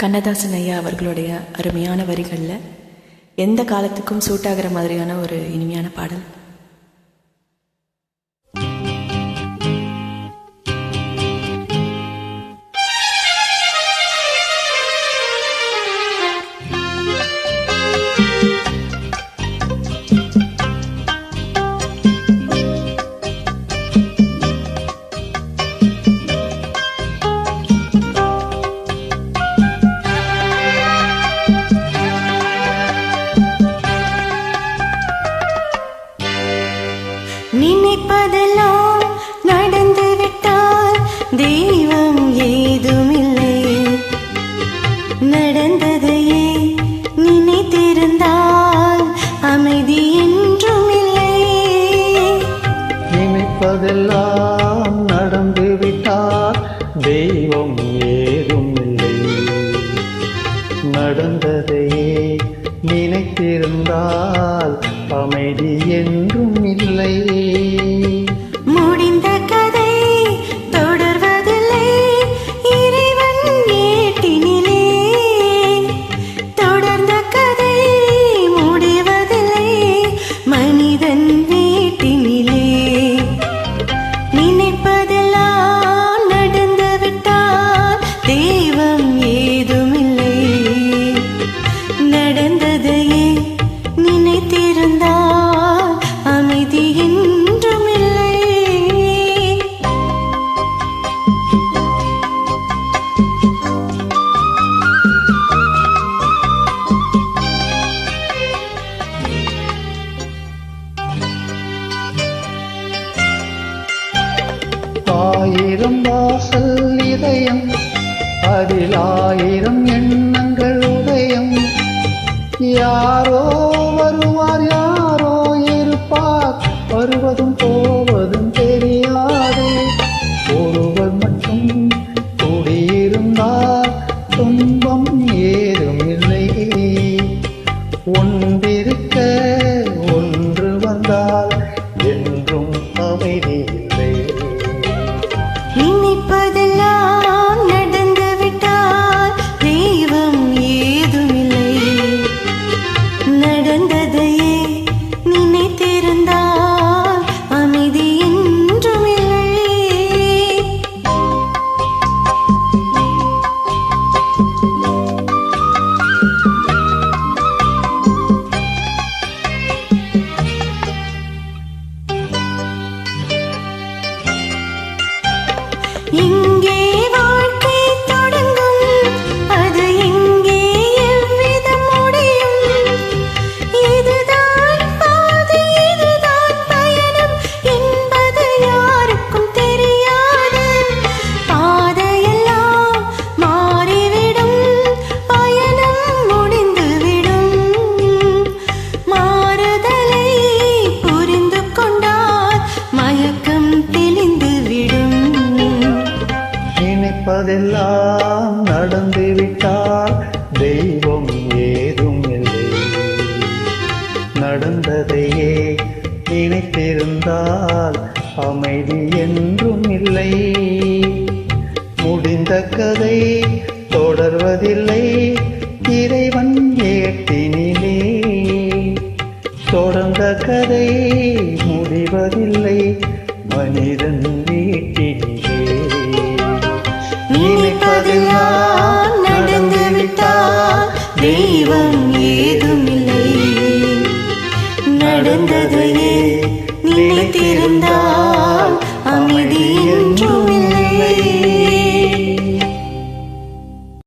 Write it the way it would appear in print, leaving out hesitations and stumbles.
கண்ணதாசன் ஐயா அவர்களுடைய அருமையான வரிகளில் எந்த காலத்துக்கும் சூட் ஆகிற மாதிரியான ஒரு இனிமையான பாடல். நினைப்பதெல்லாம் நடந்துவிட்டால் தெய்வம் ஏதுமில்லை. நடந்ததையே நினைத்திருந்தால் அமைதி என்றும் இல்லை. நினைப்பதெல்லாம் நடந்துவிட்டால் தெய்வம் ஏதுமில்லை. நடந்ததையே நினைத்திருந்தால் அமைதி என்றும் இல்லை. முடிந்த கதை தொடர்வதில்லை, இறைவன் ஏட்டினிலே. தொடர்ந்த கதை முடிவதில்லை, மனிதன் வீட்டினிலே. நினைப்பதெல்லாம் நடந்துவிட்டால் தெய்வம் ஏதுமில்லை. நடந்ததையே நினைத்திருந்தால் அமைதி என்றும் இல்லை. ஆயிரம் வாசல் இதயம், அதில் ஆயிரம் எண்ணங்கள் உதயம். யாரோ வருவார், யாரோ இருப்பார், வருவதும் போவதும் தெரியாது. ஒருவர் மட்டும் கூடியிருந்தால் துன்பம் ஏதும் இல்லை. ஒன்றிருக்க ஒன்று வந்தால் என்றும் அமைதி இல்லை. நினைப்பதெல்லாம் நடந்துவிட்டால் தெய்வம் ஏதுமில்லை. நடந்ததையே நினைத்திருந்தால் அமைதி என்றும் இல்லை. இங்கே வாழ்க்கை தொடங்கும், அது எங்கே எவ்விதம் முடியும்? இதுதான் பாதை, இதுதான் பயணம் என்பது யாருக்கும் தெரியாது. பாதையெல்லாம் மாறிவிடும், பயணம் முடிந்துவிடும். மாறுதலை புரிந்து கொண்டால் மயக்கம் தெளிந்துவிடும். நினைப்பதெல்லாம் நடந்துவிட்டால் தெய்வம் ஏதும் இல்லை. நடந்ததையே நினைத்திருந்தால் அமைதி என்றும் இல்லை. முடிந்த கதை தொடர்வதில்லை, இறைவன் ஏட்டினிலே. தொடர்ந்த கதை முடிவதில்லை, மனிதன் வீட்டினிலே. நினைப்பதெல்லாம் நடந்துவிட்டால் தெய்வம் ஏதுமில்லை. நடந்ததையே நினைத்திருந்தால் அமைதி